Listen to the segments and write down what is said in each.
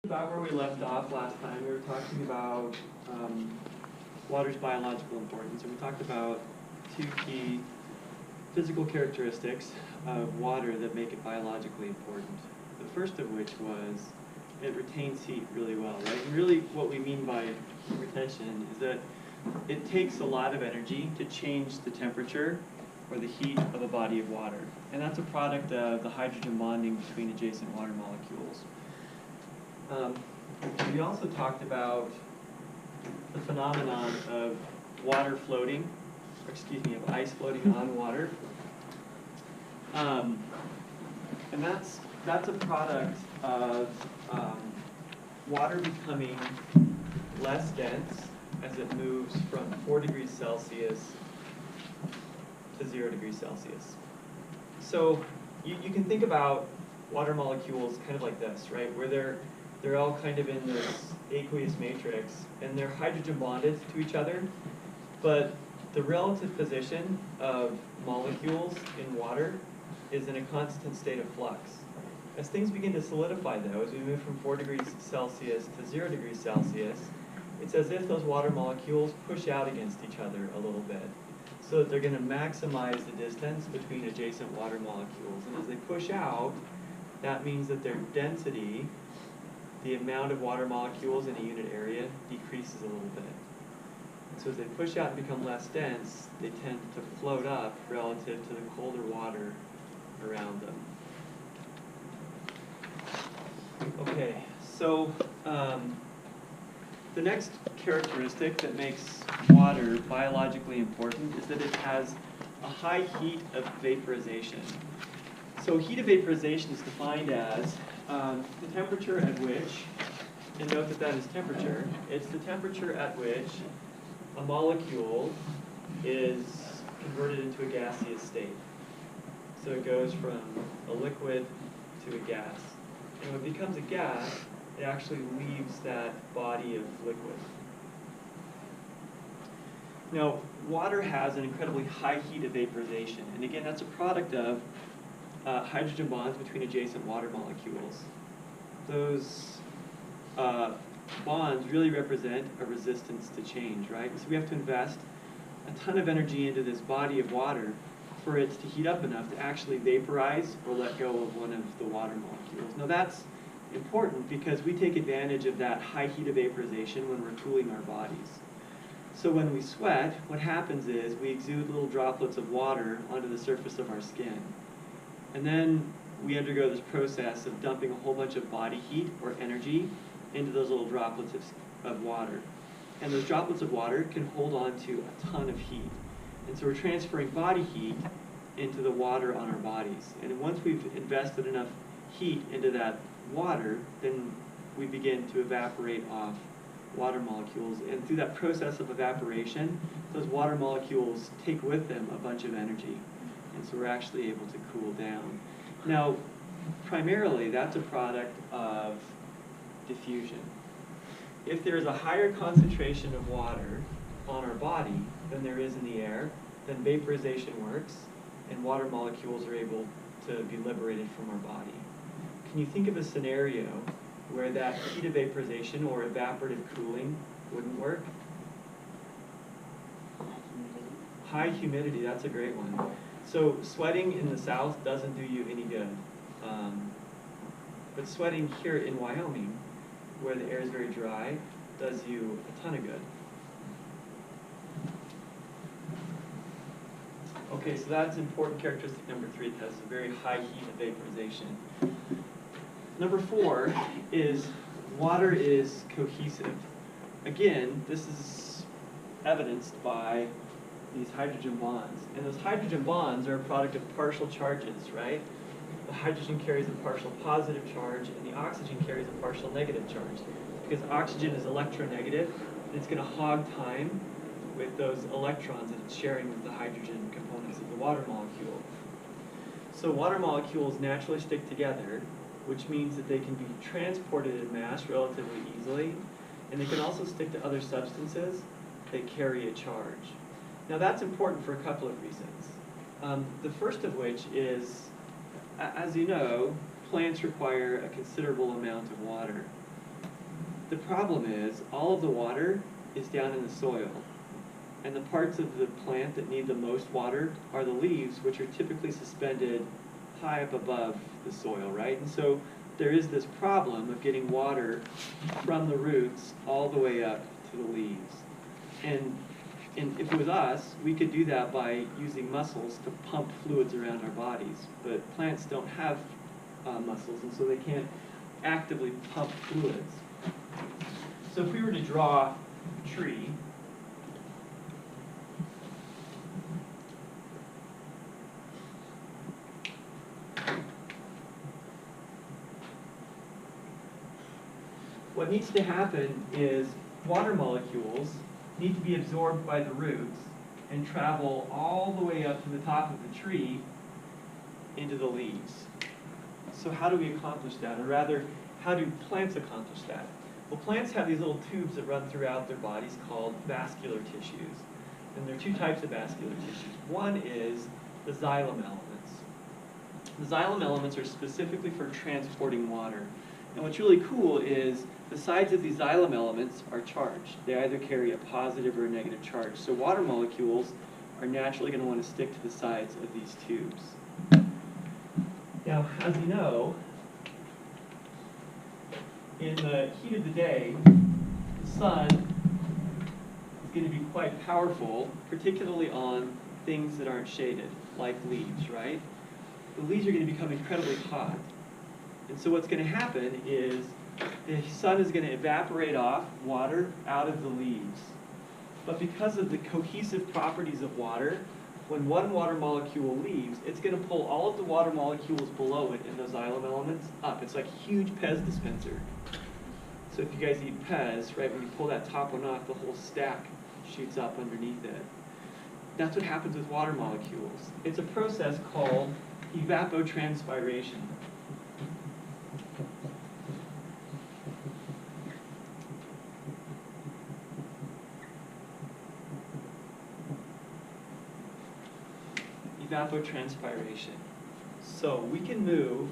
About where we left off last time, we were talking about water's biological importance, and we talked about two key physical characteristics of water that make it biologically important. The first of which was it retains heat really well, right? And really what we mean by retention is that it takes a lot of energy to change the temperature or the heat of a body of water. And that's a product of the hydrogen bonding between adjacent water molecules. We also talked about the phenomenon of water floating, or excuse me, of ice floating on water. And that's a product of water becoming less dense as it moves from 4 degrees Celsius to 0 degrees Celsius. So you can think about water molecules kind of like this, right? Where they're all kind of in this aqueous matrix, and they're hydrogen bonded to each other, but the relative position of molecules in water is in a constant state of flux. As things begin to solidify, though, as we move from 4 degrees Celsius to 0 degrees Celsius, it's as if those water molecules push out against each other a little bit, so that they're going to maximize the distance between adjacent water molecules. And as they push out, that means that their density, the amount of water molecules in a unit area, decreases a little bit. And so as they push out and become less dense, they tend to float up relative to the colder water around them. Okay, so the next characteristic that makes water biologically important is that it has a high heat of vaporization. So heat of vaporization is defined as the temperature at which, and note that that is temperature, it's the temperature at which a molecule is converted into a gaseous state. So it goes from a liquid to a gas. And when it becomes a gas, it actually leaves that body of liquid. Now, water has an incredibly high heat of vaporization. And again, that's a product of hydrogen bonds between adjacent water molecules. Those bonds really represent a resistance to change, right? So we have to invest a ton of energy into this body of water for it to heat up enough to actually vaporize or let go of one of the water molecules. Now that's important because we take advantage of that high heat of vaporization when we're cooling our bodies. So when we sweat, what happens is we exude little droplets of water onto the surface of our skin. And then we undergo this process of dumping a whole bunch of body heat or energy into those little droplets of water. And those droplets of water can hold on to a ton of heat. And so we're transferring body heat into the water on our bodies. And once we've invested enough heat into that water, then we begin to evaporate off water molecules. And through that process of evaporation, those water molecules take with them a bunch of energy. And so we're actually able to cool down. Now, primarily, that's a product of diffusion. If there's a higher concentration of water on our body than there is in the air, then vaporization works, and water molecules are able to be liberated from our body. Can you think of a scenario where that heat of vaporization or evaporative cooling wouldn't work? High humidity, that's a great one. So sweating in the south doesn't do you any good. But sweating here in Wyoming, where the air is very dry, does you a ton of good. Okay, so that's important characteristic number 3. It has a very high heat of vaporization. Number 4 is water is cohesive. Again, this is evidenced by these hydrogen bonds. And those hydrogen bonds are a product of partial charges, right? The hydrogen carries a partial positive charge, and the oxygen carries a partial negative charge. Because oxygen is electronegative, and it's going to hog time with those electrons that it's sharing with the hydrogen components of the water molecule. So water molecules naturally stick together, which means that they can be transported in mass relatively easily, and they can also stick to other substances that carry a charge. Now that's important for a couple of reasons. The first of which is, as you know, plants require a considerable amount of water. the problem is all of the water is down in the soil. And the parts of the plant that need the most water are the leaves, which are typically suspended high up above the soil, right? And so there is this problem of getting water from the roots all the way up to the leaves. And if it was us, we could do that by using muscles to pump fluids around our bodies. But plants don't have muscles, and so they can't actively pump fluids. So if we were to draw a tree, what needs to happen is water molecules need to be absorbed by the roots and travel all the way up to the top of the tree into the leaves. So how do we accomplish that? Or rather, how do plants accomplish that? Well, plants have these little tubes that run throughout their bodies called vascular tissues. And there are two types of vascular tissues. One is the xylem elements. The xylem elements are specifically for transporting water. And what's really cool is the sides of these xylem elements are charged. They either carry a positive or a negative charge. So water molecules are naturally going to want to stick to the sides of these tubes. Now, as you know, in the heat of the day, the sun is going to be quite powerful, particularly on things that aren't shaded, like leaves, right? The leaves are going to become incredibly hot. And so what's going to happen is the sun is going to evaporate off water out of the leaves. But because of the cohesive properties of water, when one water molecule leaves, it's going to pull all of the water molecules below it in those xylem elements up. It's like a huge Pez dispenser. So if you guys eat Pez, right, when you pull that top one off, the whole stack shoots up underneath it. That's what happens with water molecules. It's a process called evapotranspiration. Evapotranspiration. So we can move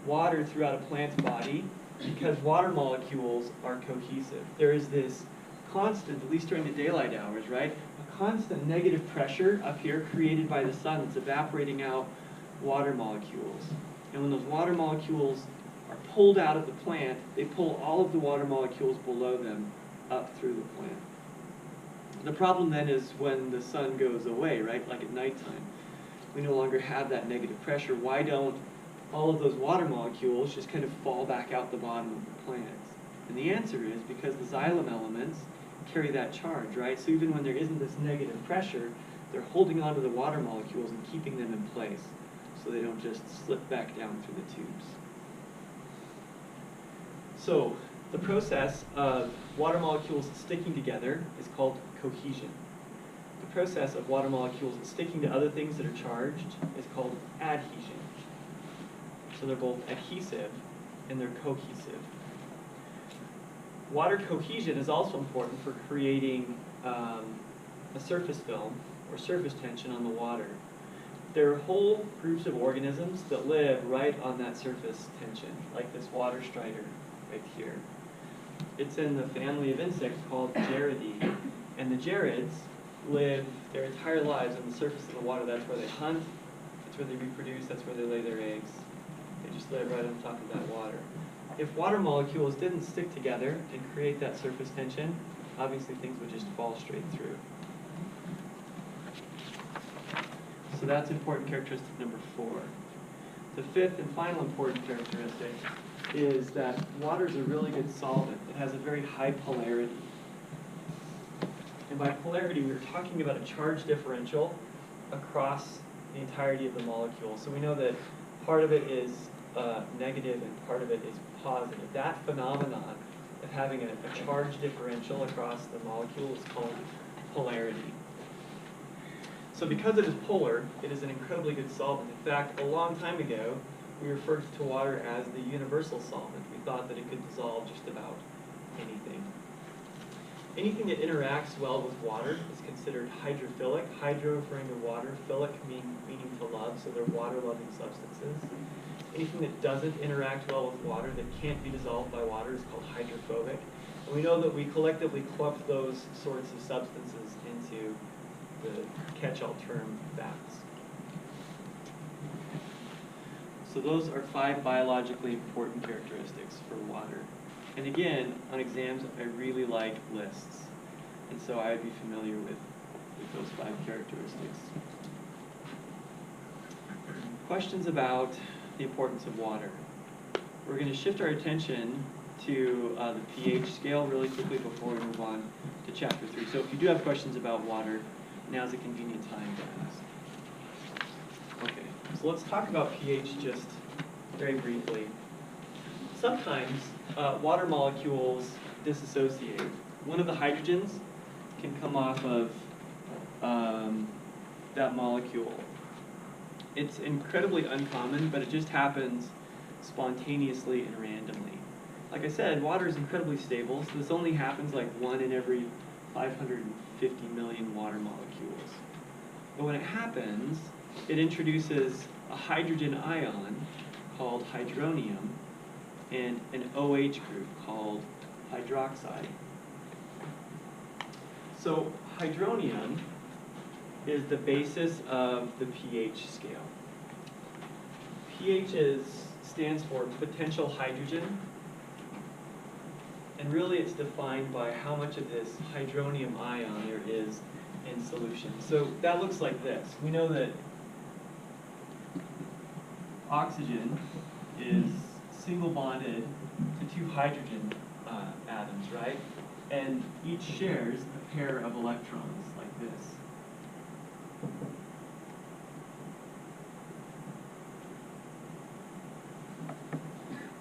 water throughout a plant's body because water molecules are cohesive. There is this constant, at least during the daylight hours, right? A constant negative pressure up here created by the sun that's evaporating out water molecules. And when those water molecules are pulled out of the plant, they pull all of the water molecules below them up through the plant. The problem then is when the sun goes away, right? Like at nighttime. We no longer have that negative pressure. Why don't all of those water molecules just kind of fall back out the bottom of the plant? And the answer is because the xylem elements carry that charge, right? So even when there isn't this negative pressure, they're holding onto the water molecules and keeping them in place so they don't just slip back down through the tubes. So the process of water molecules sticking together is called cohesion. The process of water molecules sticking to other things that are charged is called adhesion. So they're both adhesive and they're cohesive. Water cohesion is also important for creating a surface film or surface tension on the water. There are whole groups of organisms that live right on that surface tension, like this water strider right here. It's in the family of insects called Gerridae, and the gerrids live their entire lives on the surface of the water. That's where they hunt, that's where they reproduce, that's where they lay their eggs. They just live right on top of that water. If water molecules didn't stick together and create that surface tension, obviously things would just fall straight through. So that's important characteristic number 4. The fifth and final important characteristic is that water is a really good solvent. It has a very high polarity. And by polarity, we were talking about a charge differential across the entirety of the molecule. So we know that part of it is negative and part of it is positive. That phenomenon of having a charge differential across the molecule is called polarity. So because it is polar, it is an incredibly good solvent. In fact, a long time ago, we referred to water as the universal solvent. We thought that it could dissolve just about anything. Anything that interacts well with water is considered hydrophilic. Hydro referring to water, philic meaning to love, so they're water-loving substances. Anything that doesn't interact well with water, that can't be dissolved by water, is called hydrophobic. And we know that we collectively clump those sorts of substances into the catch-all term fats. So those are 5 biologically important characteristics for water. And again, on exams, I really like lists. And so I would be familiar with those 5 characteristics. Questions about the importance of water. We're going to shift our attention to the pH scale really quickly before we move on to chapter 3. So if you do have questions about water, now's a convenient time to ask. Okay, so let's talk about pH just very briefly. Sometimes water molecules dissociate. One of the hydrogens can come off of that molecule. It's incredibly uncommon, but it just happens spontaneously and randomly. Like I said, water is incredibly stable, so this only happens like 1 in every 550 million water molecules. But when it happens, it introduces a hydrogen ion called hydronium and an OH group called hydroxide. So hydronium is the basis of the pH scale. pH stands for potential hydrogen, and really it's defined by how much of this hydronium ion there is in solution. So that looks like this. We know that oxygen is single bonded to 2 hydrogen atoms, right? And each shares a pair of electrons like this.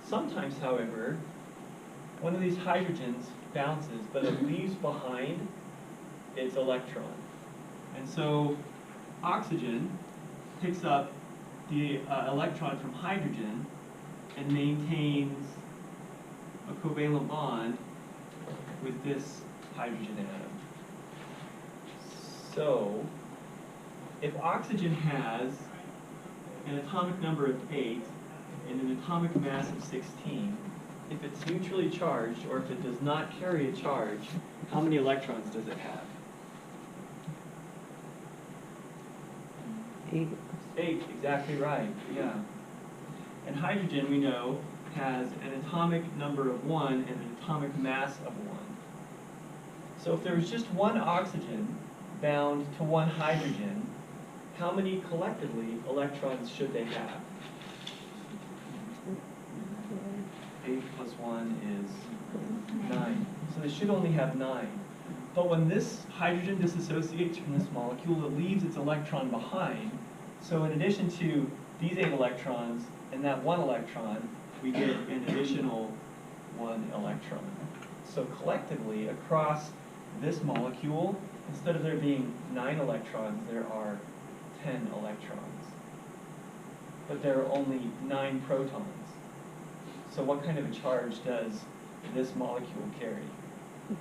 Sometimes, however, one of these hydrogens bounces, but it leaves behind its electron. And so oxygen picks up the electron from hydrogen and maintains a covalent bond with this hydrogen atom. So if oxygen has an atomic number of 8 and an atomic mass of 16, if it's neutrally charged, or if it does not carry a charge, how many electrons does it have? 8. 8, exactly right, yeah. And hydrogen, we know, has an atomic number of 1 and an atomic mass of 1. So if there was just 1 oxygen bound to 1 hydrogen, how many collectively electrons should they have? 8 plus 1 is 9. So they should only have 9. But when this hydrogen disassociates from this molecule, it leaves its electron behind. So in addition to these 8 electrons and that 1 electron, we get an additional 1 electron. So collectively, across this molecule, instead of there being 9 electrons, there are 10 electrons. But there are only 9 protons. So what kind of a charge does this molecule carry?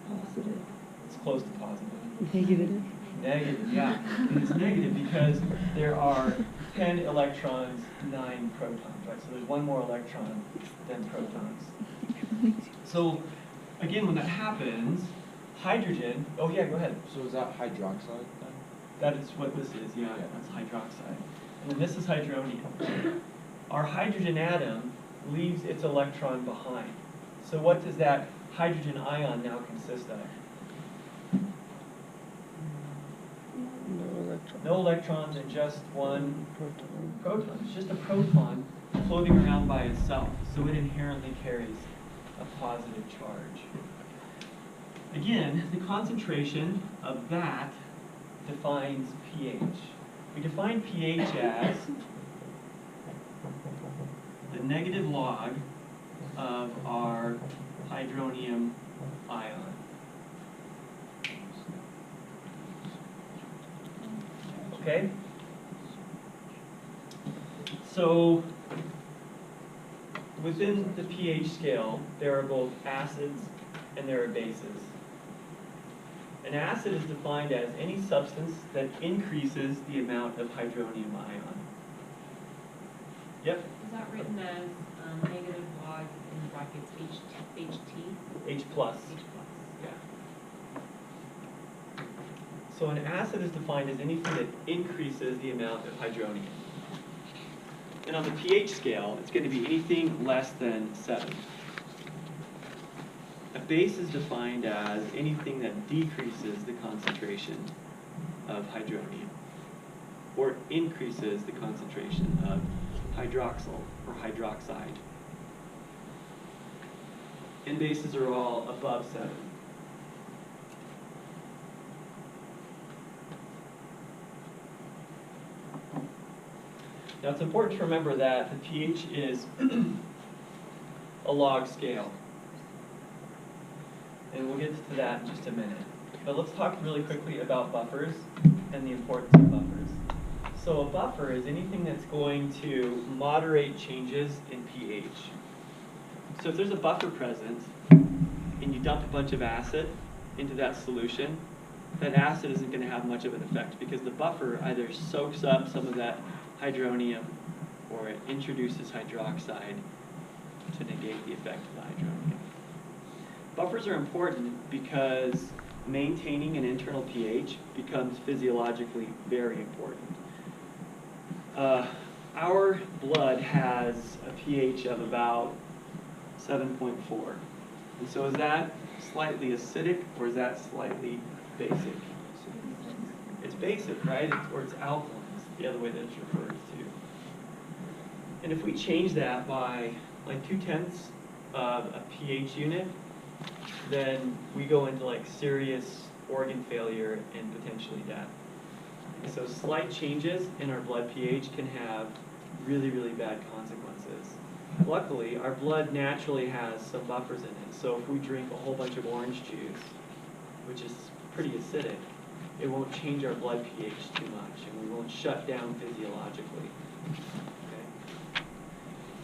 Positive. It's close to positive. Negative. Negative, yeah. And it's negative because there are 10 electrons, 9 protons, right? So there's 1 more electron than protons. So again, when that happens, hydrogen, oh yeah, go ahead. So is that hydroxide then? That is what this is, yeah, that's hydroxide. And then this is hydronium. Our hydrogen atom leaves its electron behind. So what does that hydrogen ion now consist of? No electron. No electrons and just 1 Proton. proton. It's just a proton floating around by itself, so it inherently carries a positive charge. Again, the concentration of that defines pH. We define pH as the negative log of our hydronium ion. Okay? So, within the pH scale, there are both acids and there are bases. An acid is defined as any substance that increases the amount of hydronium ion. Yep? Is that written as negative log in brackets HT? H plus. H plus. So an acid is defined as anything that increases the amount of hydronium. And on the pH scale, it's going to be anything less than 7. A base is defined as anything that decreases the concentration of hydronium or increases the concentration of hydroxyl or hydroxide. And bases are all above 7. Now it's important to remember that the pH is a log scale. And we'll get to that in just a minute. But let's talk really quickly about buffers and the importance of buffers. So a buffer is anything that's going to moderate changes in pH. So if there's a buffer present and you dump a bunch of acid into that solution, that acid isn't going to have much of an effect because the buffer either soaks up some of that hydronium or it introduces hydroxide to negate the effect of the hydronium. Buffers are important because maintaining an internal pH becomes physiologically very important. Our blood has a pH of about 7.4. And so is that slightly acidic or is that slightly basic? It's basic, right? Or it's alkaline, is the other way that it's referred to. And if we change that by like 0.2 of a pH unit, then we go into like serious organ failure and potentially death. And so slight changes in our blood pH can have really, really bad consequences. Luckily, our blood naturally has some buffers in it. So if we drink a whole bunch of orange juice, which is pretty acidic, it won't change our blood pH too much, and we won't shut down physiologically. Okay?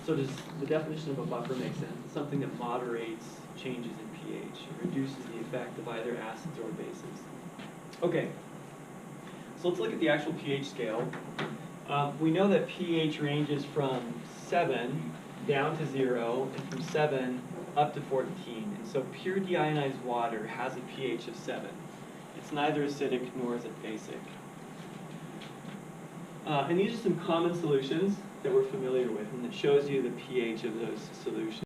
So does the definition of a buffer make sense? It's something that moderates changes in pH. It reduces the effect of either acids or bases. Okay, so let's look at the actual pH scale. We know that pH ranges from 7 down to 0, and from 7 up to 14. And so pure deionized water has a pH of 7. It's neither acidic nor is it basic. And these are some common solutions that we're familiar with, and it shows you the pH of those solutions.